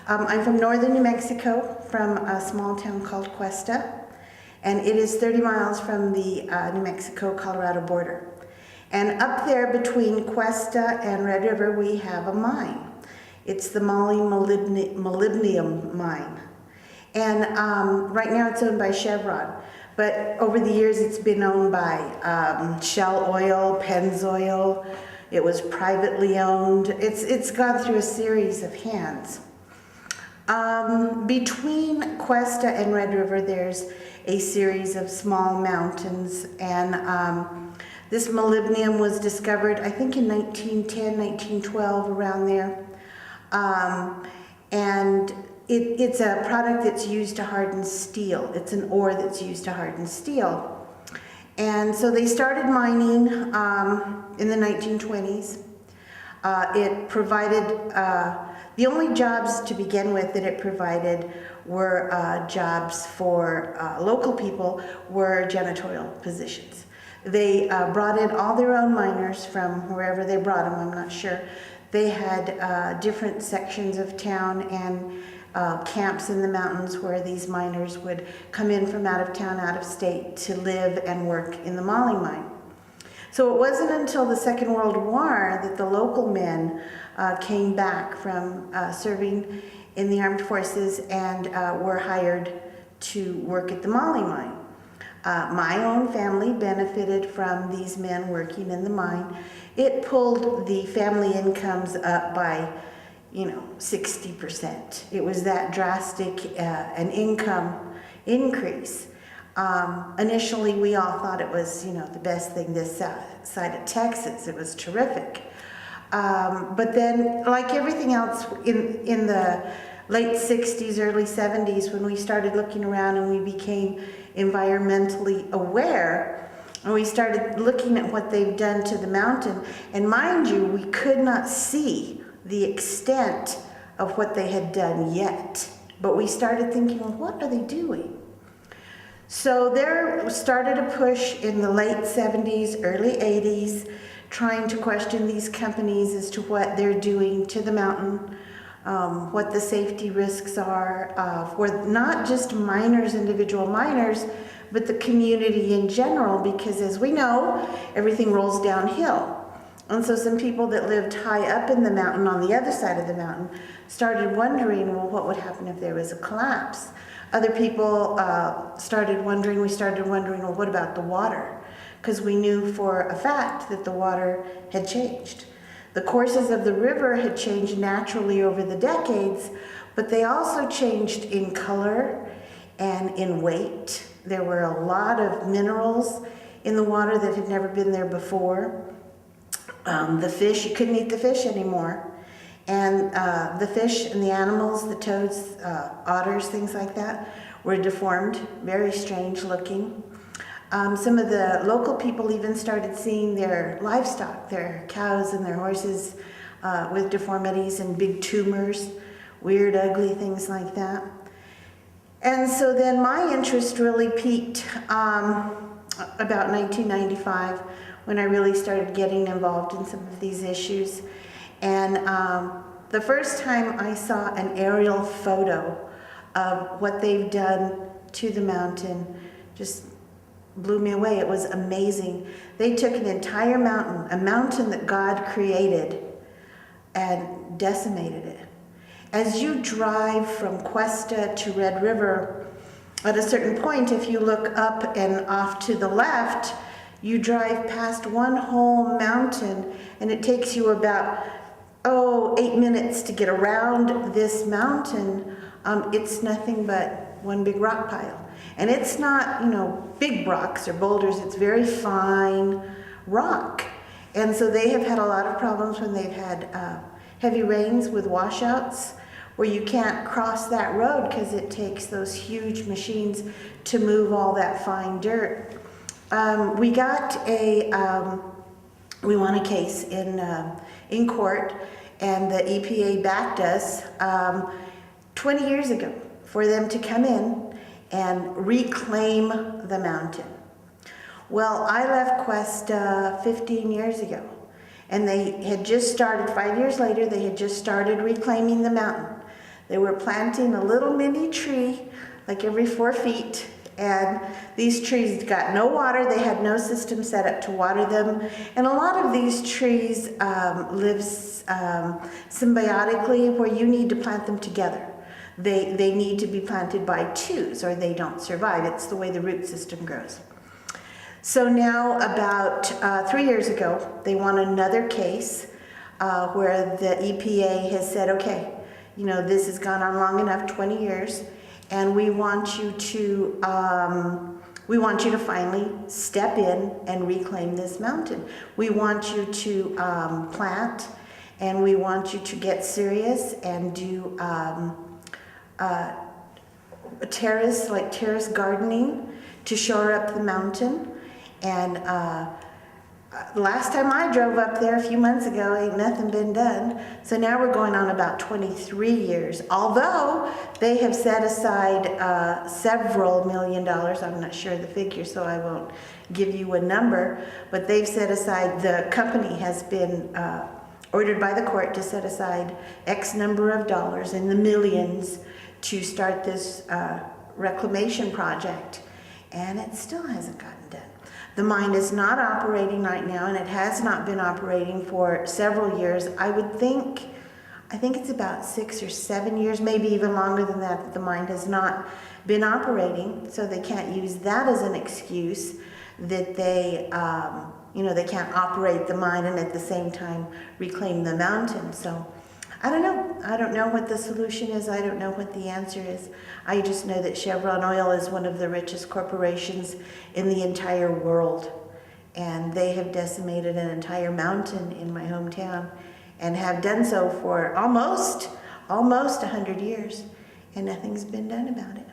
I'm from northern New Mexico, from a small town called Cuesta, and it is 30 miles from the New Mexico-Colorado border. And up there between Cuesta and Red River, we have a mine. It's the Moly molybdenum mine. And right now it's owned by Chevron. But over the years it's been owned by Shell Oil, Pennzoil. It was privately owned. It's gone through a series of hands. Between Cuesta and Red River, there's a series of small mountains, and this molybdenum was discovered, I think, in 1910, 1912, around there. And it's a product that's used to harden steel. It's an ore that's used to harden steel. And so they started mining in the 1920s. It provided, the only jobs to begin with that it provided were jobs for local people, were janitorial positions. They brought in all their own miners from wherever they brought them, I'm not sure. They had different sections of town and camps in the mountains where these miners would come in from out of town, out of state, to live and work in the moly mine. So it wasn't until the Second World War that the local men came back from serving in the armed forces and were hired to work at the moly mine. My own family benefited from these men working in the mine. It pulled the family incomes up by 60%. It was that drastic an income increase. Initially, we all thought it was, the best thing this side of Texas. It was terrific. But then, like everything else in the late 60s, early 70s, when we started looking around and we became environmentally aware, and we started looking at what they've done to the mountain, and mind you, we could not see the extent of what they had done yet. But we started thinking, well, what are they doing? So there started a push in the late 70s, early 80s, trying to question these companies as to what they're doing to the mountain, what the safety risks are for not just miners, individual miners, but the community in general, because as we know, everything rolls downhill. And so some people that lived high up in the mountain, on the other side of the mountain, started wondering, well, what would happen if there was a collapse? Other people started wondering, well, what about the water? Because we knew for a fact that the water had changed. The courses of the river had changed naturally over the decades, but they also changed in color and in weight. There were a lot of minerals in the water that had never been there before. The fish, you couldn't eat the fish anymore. And the fish and the animals, the toads, otters, things like that, were deformed, very strange looking. Some of the local people even started seeing their livestock, their cows and their horses with deformities and big tumors, weird, ugly things like that. And so then my interest really peaked about 1995, when I really started getting involved in some of these issues. And the first time I saw an aerial photo of what they've done to the mountain just blew me away. It was amazing. They took an entire mountain, a mountain that God created, and decimated it. As you drive from Cuesta to Red River, at a certain point, if you look up and off to the left, you drive past one whole mountain, and it takes you about 8 minutes to get around this mountain. It's nothing but one big rock pile. And it's not, big rocks or boulders, it's very fine rock. And so they have had a lot of problems when they've had heavy rains with washouts, where you can't cross that road because it takes those huge machines to move all that fine dirt. We won a case in court, and the EPA backed us 20 years ago for them to come in and reclaim the mountain. Well, I left Cuesta 15 years ago, and they had just started, 5 years later, they had just started reclaiming the mountain. They were planting a little mini tree, like every 4 feet, and these trees got no water. They had no system set up to water them. And a lot of these trees live symbiotically, where you need to plant them together. They need to be planted by twos or they don't survive. It's the way the root system grows. So now about 3 years ago, they won another case where the EPA has said, okay, you know, this has gone on long enough, 20 years, and we want you to finally step in and reclaim this mountain. We want you to plant, and we want you to get serious and do terrace gardening to shore up the mountain. And last time I drove up there a few months ago, ain't nothing been done. So now we're going on about 23 years. Although they have set aside several $1 million. I'm not sure the figure, so I won't give you a number. But they've set aside, the company has been ordered by the court to set aside X number of dollars in the millions to start this reclamation project. And it still hasn't gotten done. The mine is not operating right now, and it has not been operating for several years. I think it's about 6 or 7 years, maybe even longer than that the mine has not been operating. So they can't use that as an excuse that they, they can't operate the mine and at the same time reclaim the mountain. So I don't know. I don't know what the solution is. I don't know what the answer is. I just know that Chevron Oil is one of the richest corporations in the entire world. And they have decimated an entire mountain in my hometown and have done so for almost 100 years. And nothing's been done about it.